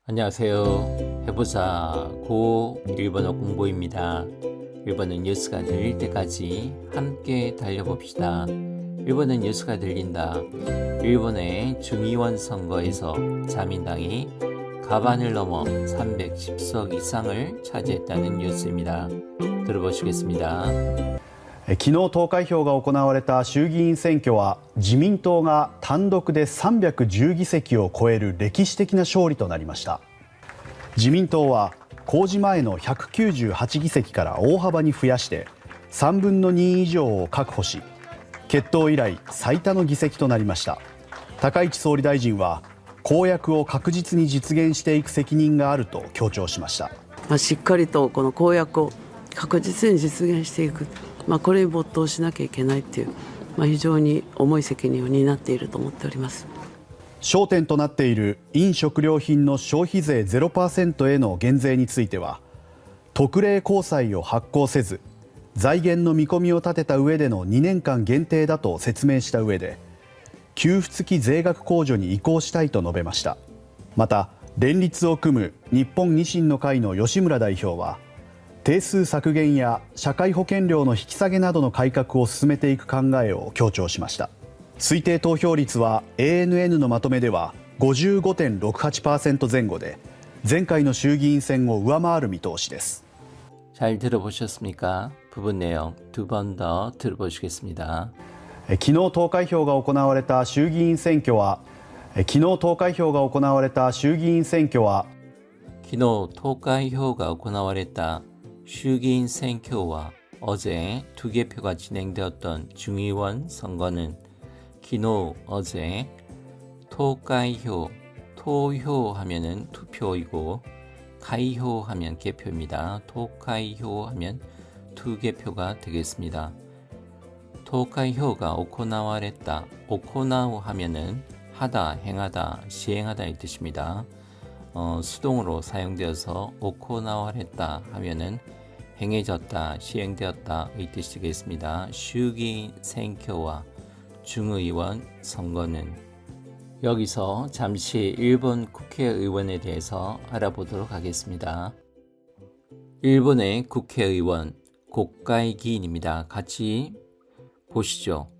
안녕하세요. 해보자 고 일본어 공부입니다. 일본어 뉴스가 들릴 때까지 함께 달려봅시다. 일본어 뉴스가 들린다. 일본의 중의원 선거에서 자민당이 가반을 넘어 310석 이상을 차지했다는 뉴스입니다. 들어보시겠습니다. 昨日投開票が行われた衆議院選挙は自民党が単独で310議席を超える歴史的な勝利となりました。自民党は公示前の198議席から大幅に増やして3分の2以上を確保し、結党以来最多の議席となりました。高市総理大臣は公約を確実に実現していく責任があると強調しました。しっかりとこの公約を確実に実現していく、これに没頭しなきゃいけないという、非常に重い責任を担っていると思っております。焦点となっている飲食料品の消費税 0% への減税については、特例公債を発行せず財源の見込みを立てた上での2年間限定だと説明した上で、給付付き税額控除に移行したいと述べました。また連立を組む日本維新の会の吉村代表は、定数削減や社会保険料の引き下げなどの改革を進めていく考えを強調しました。推定投票率は ANN のまとめでは 55.68% 前後で、前回の衆議院選を上回る見通しです。잘 들어보셨습니까? 부분 내용 두 번 더 들어보시겠습니다. 昨日投開票が行われた衆議院選挙は昨日投開票が行われた衆議院選挙は 昨日投開票が行われた衆議院選挙は어제 투개표가 진행되었던 중의원 선거는昨日, 어제 토가이효, 토효하면은 투표이고 가이효하면 개표입니다. 토가이효 하면 투개표가 되겠습니다. 토가이효가 오코나와랬다. 오코나우 하면은 하다, 행하다, 시행하다 이 뜻입니다. 수동으로 사용되어서 오코나와랬다 하면은 행해졌다, 시행되었다 이 뜻이겠습니다.衆議院 選挙와 중의원 선거는 여기서 잠시 일본 국회의원에 대해서 알아보도록 하겠습니다. 일본의 국회의원, 국회의원입니다. 같이 보시죠.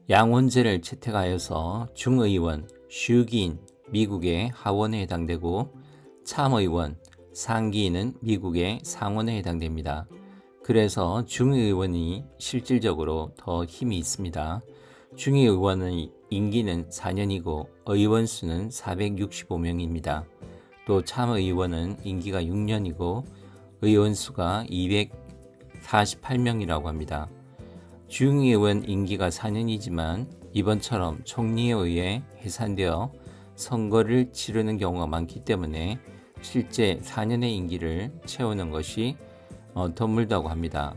양원제를 채택하여서 중의원, 슈기인, 미국의 하원에 해당되고 참의원, 상기인은 미국의 상원에 해당됩니다. 그래서 중의원이 실질적으로 더 힘이 있습니다. 중의원의 임기는 4년이고 의원 수는 465명입니다. 또 참의원은 임기가 6년이고 의원 수가 248명이라고 합니다. 중의원 임기가 4년이지만 이번처럼 총리에 의해 해산되어 선거를 치르는 경우가 많기 때문에 실제 4년의 임기를 채우는 것이 드물다고 합니다.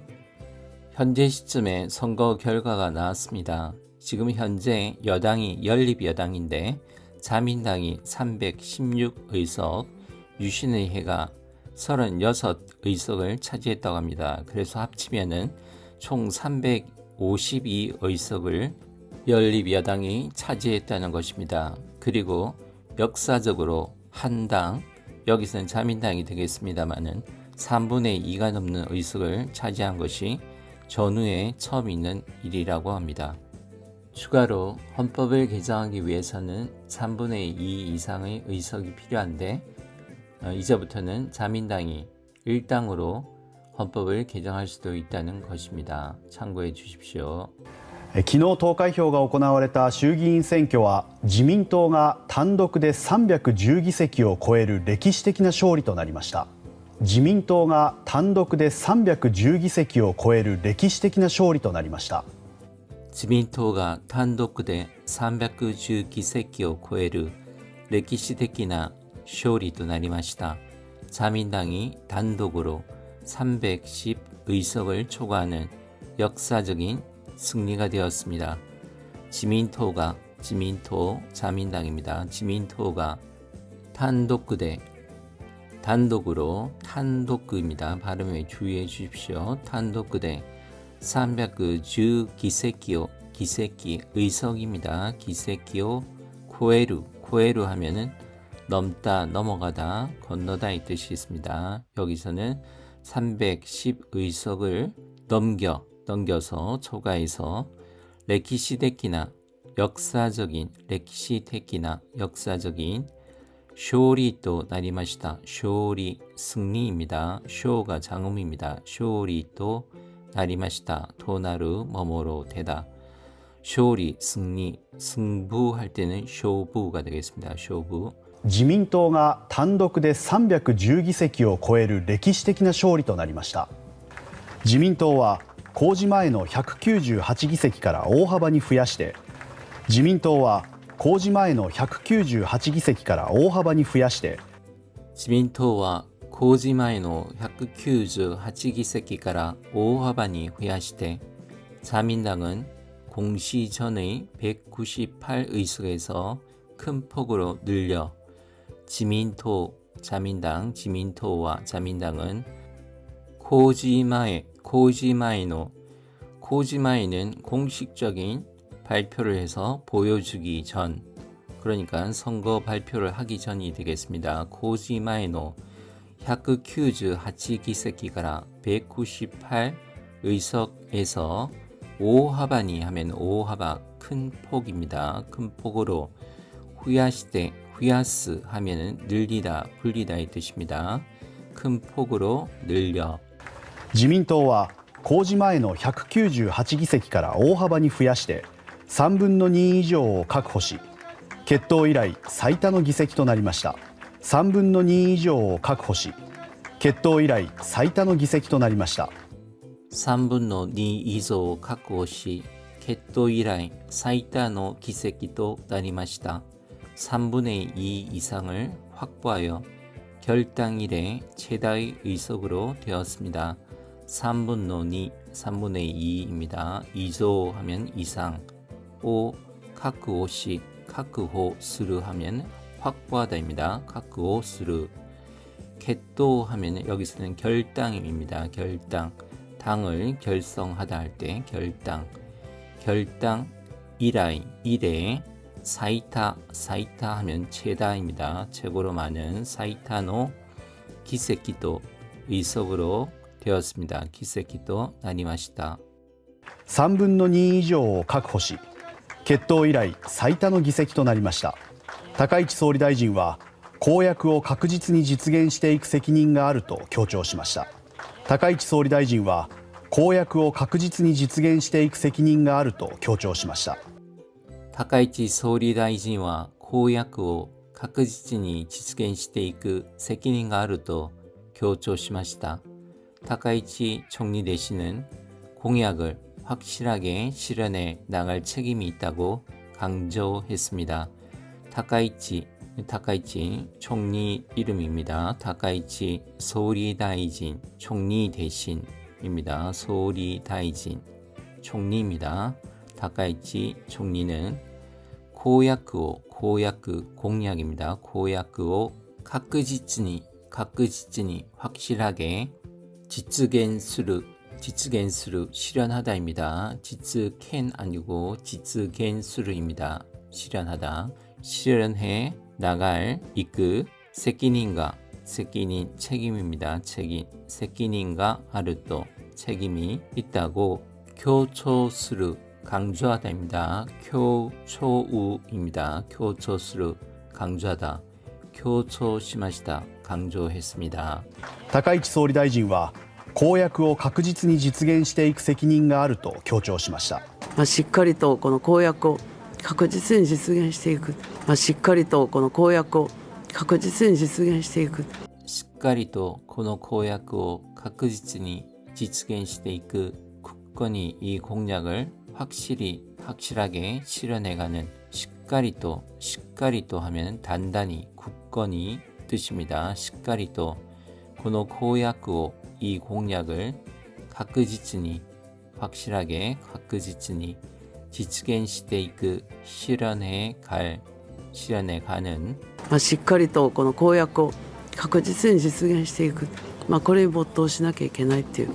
현재 시점에 선거 결과가 나왔습니다. 지금 현재 여당이 연립여당인데 자민당이 316의석, 유신의회가 36의석을 차지했다고 합니다. 그래서 합치면은 총 352의석을 연립여당이 차지했다는 것입니다. 그리고 역사적으로 한 당, 여기서는 자민당이 되겠습니다만은 3분의 2가 넘는 의석을 차지한 것이 전후에 처음 있는 일이라고 합니다. 추가로 헌법을 개정하기 위해서는 3분의 2 이상의 의석이 필요한데 이제부터는 자민당이 1당으로 헌법을 개정할 수도 있다는 것입니다. 참고해 주십시오. 昨日投開票が行われた衆議院選挙は自民党が単独で310議席を超える歴史的な勝利となりました。自民党が単独で310議席を超える歴史的な勝利となりました。自民党が単独で310議席を超える歴史的な勝利となりました。자민당이 단독으로 310 의석을 초과하는 역사적인 승리가 되었습니다. 지민토 자민당입니다. 지민토가 단독으로 탄독입니다. 발음에 주의해 주십시오. 단독대 310 기세기 의석입니다. 기세기요 코에루 하면은 넘다, 넘어가다, 건너다 이 뜻이 있습니다. 여기서는 310의석을 넘겨서 초과해서 레키시데키나 역사적인 쇼리또 나리마시다. 쇼리 승리입니다. 쇼가 장음입니다. 쇼리또 나리마시다. 도나르 뭐뭐로 되다. 쇼리 승리 승부할 때는 쇼부가 되겠습니다. 쇼부. 自民党が単独で310議席を超える歴史的な勝利となりました。自民党は公示前の198議席から大幅に増やして自民党は公示前の198議席から大幅に増やして自民党は公示前の198議席から大幅に増やして자민당은 공시 전의 198의석에서 큰 폭으로 늘려 자민당와 자민당은 코지마에는 공식적인 발표를 해서 보여주기 전, 그러니까 선거 발표를 하기 전이 되겠습니다. 코지마에노 198議席から 198의석에서 오하바니 하면 오하바 큰 폭입니다. 큰 폭으로 후야시대 후야스 하면은 늘리다 불리다의 뜻입니다. 큰 폭으로 늘려 自民党は公示前の198議席から大幅に増やして3分の2以上を確保し結党以来最多の議席となりました。3分の2以上を確保し決闘以来最多の議席となりました。3分の2以上を確保し、決闘以来最多の議席となりました。3분의 2 이상을 확보하여 결당 이래 최다의 의석으로 되었습니다. 3분의 2입니다. 2조 하면 이상, 5 確保し, 確保する 하면 확보하다입니다. 確保する.決闘 하면 여기서는 결당입니다. 결당. 당을 결성하다 할 때 결당 이래 사이타 하면 최다입니다. 최고로 많은 사이타노 기세키도 의석으로 되었습니다. 기세키도 나리마시다. 3分の2以上を確保し決闘以来最多の議席となりました。高市総理大臣は公約を確実に実現していく責任があると強調しました。高市総理大臣は公約を確実に実現していく責任があると強調しました。高市総理大臣は公約を確実に実現していく責任があると強調しました。高市총리 대신은 공약을 확실하게 실현해 나갈 책임이 있다고 강조했습니다. 타카이치 총리 이름입니다. 타카이치 소리다이진 총리 대신입니다. 소리다이진 총리입니다. 타카이치 총리는 공약입니다. 고약을確実に확실하게実現する실현하다입니다.実現 아니고実現する입니다. 실현하다. 실현해 나갈 이끄 책임입니다.責任が 아르또 책임이 있다고 교초스루 강조하다입니다. 교초우입니다. 교초스루 강조하다. 교초시마시다 강조했습니다. 高市総理大臣は公約を確実に実現していく責任があると強調しました。しっかりとこの公約を確実に実現していく。しっかりとこの公約を確実に実現していく。しっかりとこの公約を確実に実現していく。굳건히 이 공약을 확실하게 실현해가는. しっかりと하면 단단히 굳건히 뜻입니다. しっかりとこの公約を이 공약을 확실하게実現していく 실현해가는 しっかりとこの公約を確実に実現していく、これに没頭しなきゃいけないっていう、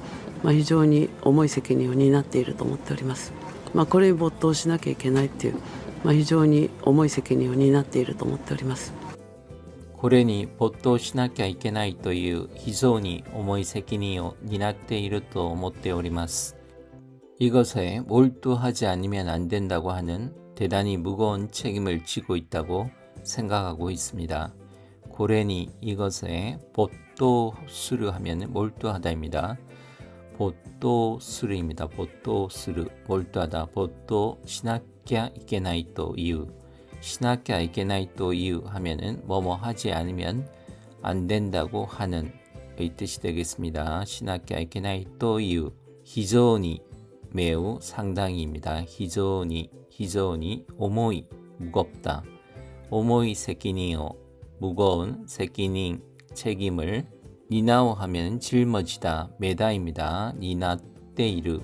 非常に重い責任を担っていると思っております。これに没頭しなきゃいけないっていう、非常に重い責任を担っていると思っております。これに没頭しなきゃいけないという非常に重い責任を担っていると思っております。이것에 몰두하지 않으면 안 된다고 하는 대단히 무거운 책임을 지고 있다고 생각하고 있습니다. 고래니 이것에 보토스르 하면 몰두하다입니다. 보토스르입니다. 보토스르 몰두하다. 보토 시나키아 이케나이토 이유 시나키아 이케나이토 이유 하면은 뭐뭐 하지 않으면 안 된다고 하는 의 뜻이 되겠습니다. 시나키아 이케나이토 이유 히조니 매우 상당히입니다. 히조니 오모이 무겁다. 오모이 세키니요 무거운 세키닝 책임을 니나오 하면 짊어지다 메다입니다. 니나떼이르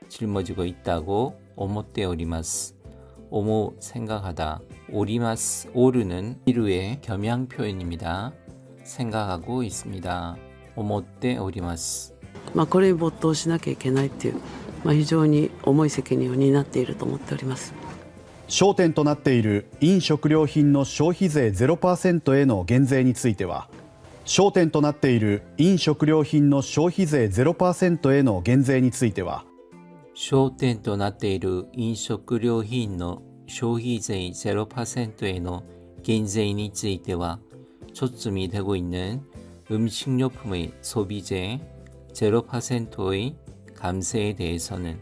짊어지고 있다고 오모떼 오리마스 오모 생각하다 오리마스 오르는 이루의 겸양 표현입니다. 생각하고 있습니다. 오모떼 오리마스 これに没頭しなきゃいけないっていう、非常に重い責任を担っていると思っております。焦点となっている飲食料品の消費税 0% への減税については焦点となっている飲食料品の消費税 0% への減税については焦点となっている飲食料品の消費税 0%への減税については초점이 되고 있는 음식료품의 소비재 0%의 감세에 대해서는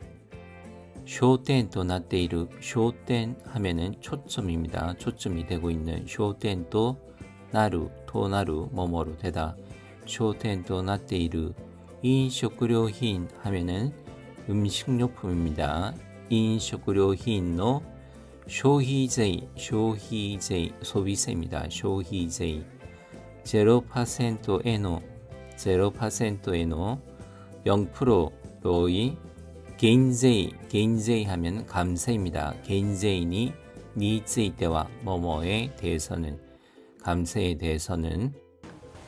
쇼텐 또 나테이르 쇼텐 하면은 초점입니다. 초점이 되고 있는 쇼텐 또 나루 토나루 뭐뭐로 되다 쇼텐 또 나테이르 인식료品하면은 음식료품입니다. 인식료品の 消費税 소비세입니다.消費税 0%への 0%의 개인세이 하면 감세입니다. 개인세이니 니ついては 뭐뭐에 대해서는 감세에 대해서는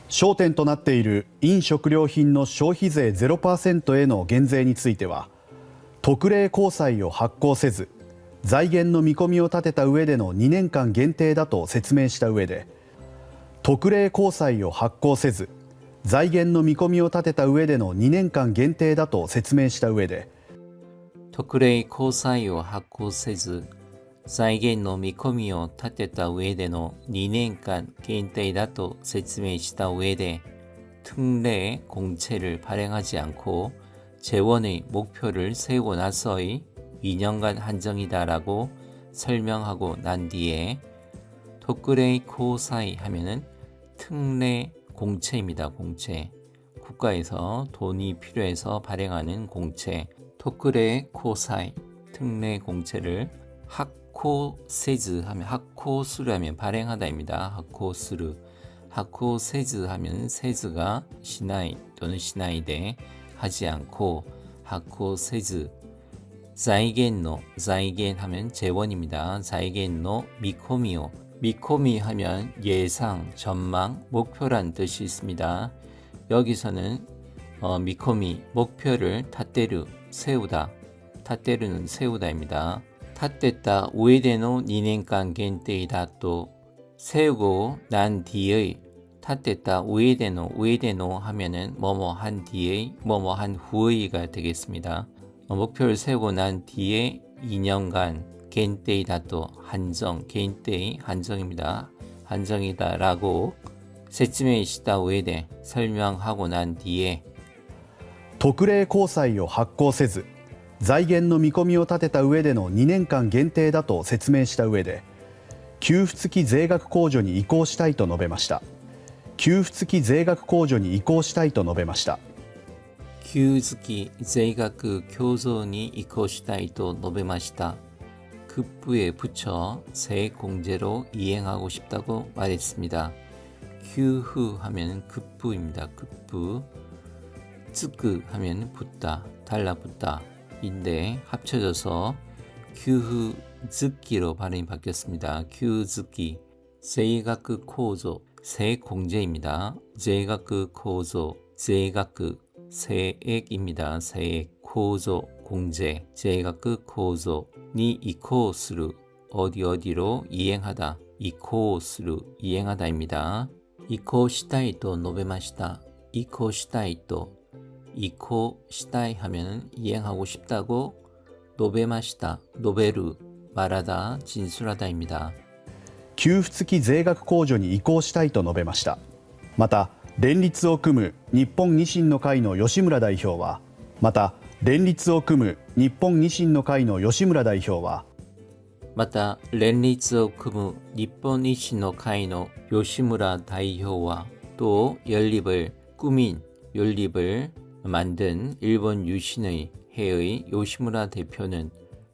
焦点となっている飲食料品の消費税 0% への減税については特例公債を発行せず財源の見込みを立てた上での2年間限定だと説明した上で特例公債を発行せず財源の見込みを立てた上での2年間限定だと説明した上で特例公債を発行せず財源の見込みを立てた上での2年間限定だと説明した上で특례 공채를 발행하지 않고 재원의 목표를 세우고 나서의 2년간 한정이다라고 설명하고 난 뒤에 토크레이 코사이 하면은 특례 공채입니다. 공채. 국가에서 돈이 필요해서 발행하는 공채. 토크레이 코사이 특례 공채를 하코세즈 하면 하코스르 하면 발행하다입니다. 하코스르. 하코세즈 하면 세즈가 시나이 또는 시나이대 하지 않고 하코세즈 자이겐 하면 재원입니다. 자이겐노 미코미오 미코미 하면 예상, 전망, 목표란 뜻이 있습니다. 여기서는 미코미 목표를 타테르 세우다 타테르는 세우다입니다. 타테타 우에데노 2년간 겐테이다 또 세우고 난 뒤의 타테타 우에데노 하면은 뭐뭐 한 뒤의 뭐뭐 한 후의가 되겠습니다. 목표를 세우고 난 뒤에 2년간 겐테이다 또 한정 겐테이 한정입니다. 한정이다라고説明した 우에데 설명하고 난 뒤에 特例公債を発行せず財源の見込みを立てた上での2年間限定だと説明した上で給付付き税額控除に移行したいと述べました。給付付き税額控除に移行したいと述べました。給付付き税額控除に移行したいと述べました。급부에 붙여 세액공제로 이행하고 싶다고 말했습니다. 규후 하면 급부입니다. 급부. 쯔끄 하면 붙다, 달라붙다 인데 합쳐져서 규후 즈키로 발음이 바뀌었습니다. 규즈키. 세이가크 코조 세액공제입니다. 제이가크 코조 제이가크 세액입니다. 세액 코조 공제 제이가크 코조 니 이코스루 어디로 이행하다 이코스루 이행하다입니다. 移行したいと述べました。移行したいと移行したい 하면 이행하고 싶다고 述べました。述べる 말하다 진술하다입니다. 給付付き税額控除に移行したいと述べました。また連立を組む日本維新の会の吉村代表はまた連立を組む日本維新の会の吉村代表はまた連立を組む日本維新の会の吉村代表は또 연립을 꾸민 연립을 만든 일본 유신의 해의 요시무라 대표는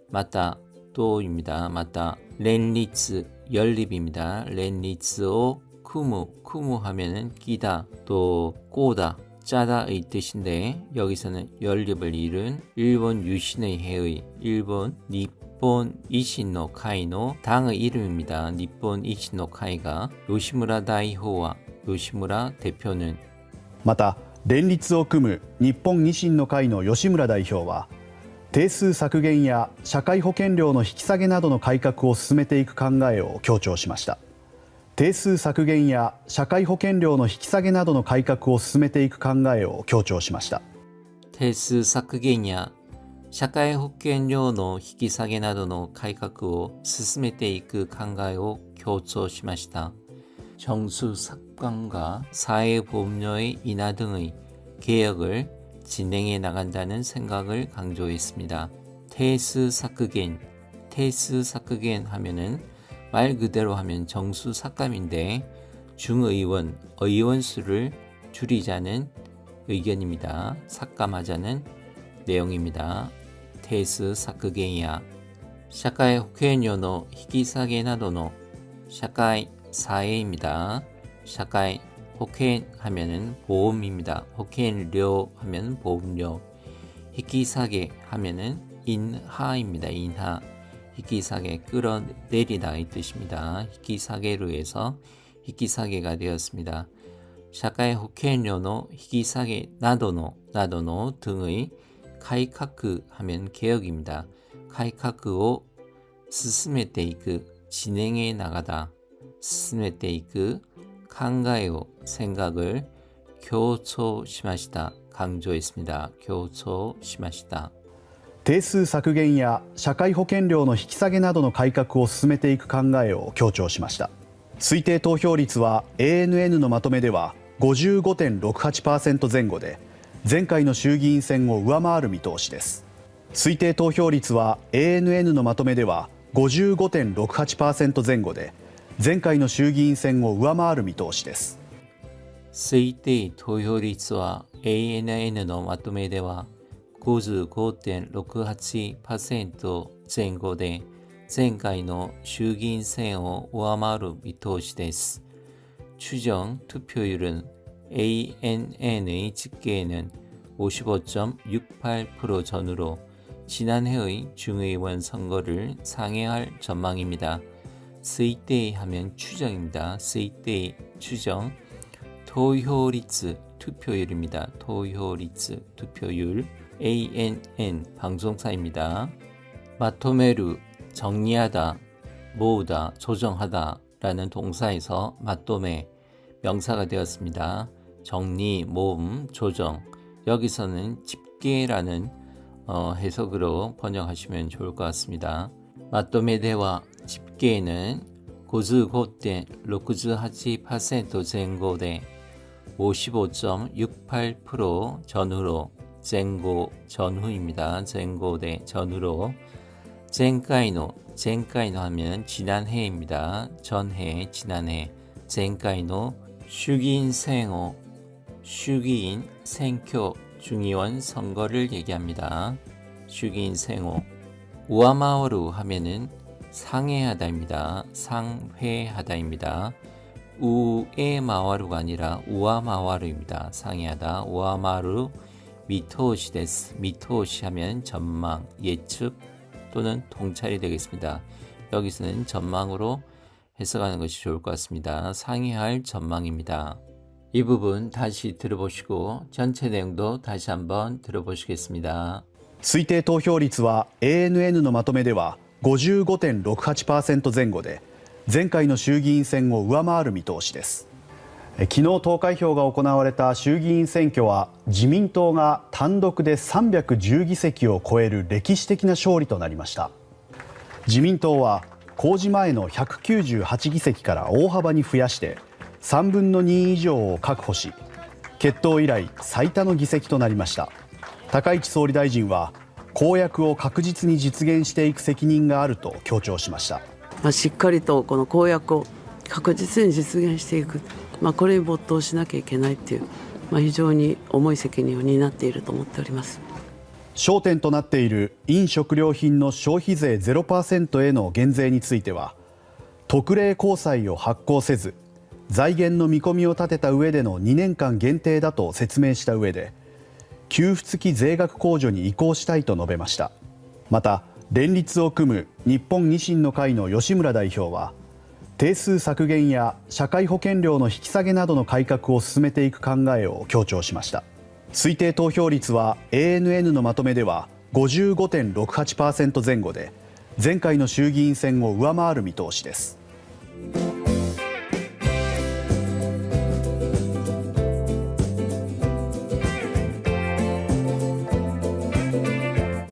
맞다 또입니다. 맞다 렌리츠 연립입니다. 렌리츠오 쿠무 하면은 끼다 또 꼬다 짜다의 뜻인데 여기서는 연립을 이룬 일본 유신의 해의 일본 니폰 이신노 카이노 당의 이름입니다. 니폰 이신노 카이가 요시무라 다이호와 요시무라 대표는 また連立を組む日本維新の会の吉村代表は定数削減や社会保険料の引き下げなどの改革を進めていく考えを強調しました。定数削減や社会保険料の引き下げなどの改革を進めていく考えを強調しました。定数削減や社会保険料の引き下げなどの改革を進めていく考えを強調しました。 정수 삭감과 사회보험료의 인하 등의 개혁을 진행해 나간다는 생각을 강조했습니다. 테스 사크겐 하면은 말 그대로 하면 정수 삭감인데 중의원, 의원 수를 줄이자는 의견입니다. 삭감하자는 내용입니다. 테스 사크겐이야. 社会保険料の引き下げなどの社会 사회입니다. 社会保険 하면은 보험입니다.保険料 하면 보험료. 引き下げ 하면은 인하입니다. 인하. 引き下げ 끌어내리다 이 뜻입니다. 引き下げ로 해서 引き下げ가 되었습니다. 社会保険料の引き下げ 나도노 등의 改革 하면 개혁입니다. 改革を進めていく 진행해 나가다 進めていく 考えを 생각을 교초시마시다 강조했습니다. 교초시마시다. 定数削減や社会保険料の引き下げなどの改革を進めていく考えを強調しました。推定投票率は ANN のまとめでは 55.68% 前後で前回の衆議院選を上回る見通しです。推定投票率は ANN のまとめでは 55.68% 前後で前回の衆議院選を上回る見通しです。推定投票率は ANN のまとめでは 55.68% 前後で前回の衆議院選を上回る見通しです。 추정 투표율은 ANN의 집계에는 55.68% 전후로 지난해의 중의원 선거를 상회할 전망입니다. 推定 하면 추정입니다. 推定 추정.投票率 투표율입니다. 投票率 투표율. ANN 방송사입니다. 마토메루 정리하다, 모으다, 조정하다 라는 동사에서 마토메 명사가 되었습니다. 정리, 모음, 조정. 여기서는 집계라는 해석으로 번역하시면 좋을 것 같습니다. 마토메 대화 집계는 55.68%前後で 55.68% 전후로 전후 전후입니다. 전후 대 전후로 前回の 하면 지난해입니다. 전해 지난해 前回の 衆議院選選挙 중의원 선거를 얘기합니다. 衆議院選を 우아마오루 하면은 상회하다입니다. 상회하다입니다. 우에마와루가 아니라 우아마와루입니다. 상회하다. 우아마루 미토시 데스. 미토시 하면 전망, 예측 또는 통찰이 되겠습니다. 여기서는 전망으로 해석하는 것이 좋을 것 같습니다. 상회할 전망입니다. 이 부분 다시 들어보시고 전체 내용도 다시 한번 들어보시겠습니다. 推定投票率は ANN のまとめでは 55.68% 前後で前回の衆議院選を上回る見通しです。昨日投開票が行われた衆議院選挙は自民党が単独で310議席を超える歴史的な勝利となりました。自民党は公示前の198議席から大幅に増やして3分の2以上を確保し、結党以来最多の議席となりました。高市総理大臣は公約を確実に実現していく責任があると強調しました。しっかりとこの公約を確実に実現していく、これに没頭しなきゃいけないっていう、非常に重い責任を担っていると思っております。焦点となっている飲食料品の消費税 0% への減税については、特例公債を発行せず財源の見込みを立てた上での2年間限定だと説明した上で、給付付き税額控除に移行したいと述べました。また連立を組む日本維新の会の吉村代表は、定数削減や社会保険料の引き下げなどの改革を進めていく考えを強調しました。推定投票率は ANN のまとめでは 55.68% 前後で、前回の衆議院選を上回る見通しです。